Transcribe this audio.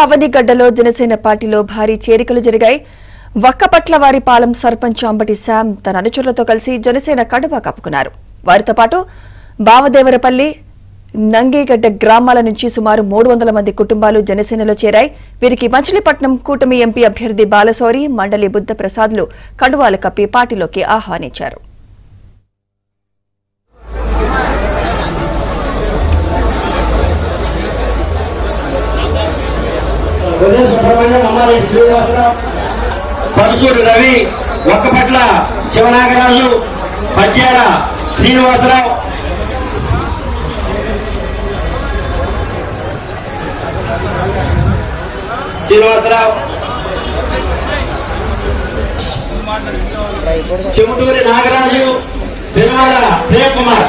అవనిగడ్డలో జనసేన పార్టీలో భారీ చేరికలు జరిగాయి. వక్కపట్లవారిపాలెం సర్పంచ్ అంబటి శ్యామ్ తన అనుచరులతో కలిసి జనసేన కండువా కప్పుకున్నారు. వారితో పాటు బావదేవరపల్లి, నంగేగడ్డ గ్రామాల నుంచి సుమారు 300 మంది కుటుంబాలు జనసేనలో చేరాయి. వీరికి మచిలీపట్నం కూటమి ఎంపీ అభ్యర్థి బాలశౌరి, మండలి బుద్ధ ప్రసాద్లు కండువాలు కప్పి పార్టీలోకి ఆహ్వానించారు. పరుసూరు రవి, ఒక్కపట్ల శివనాగరాజు, పద్యాల శ్రీనివాసరావు, చెముటూరి నాగరాజు, పెరుమాళ ప్రేమ్ కుమార్.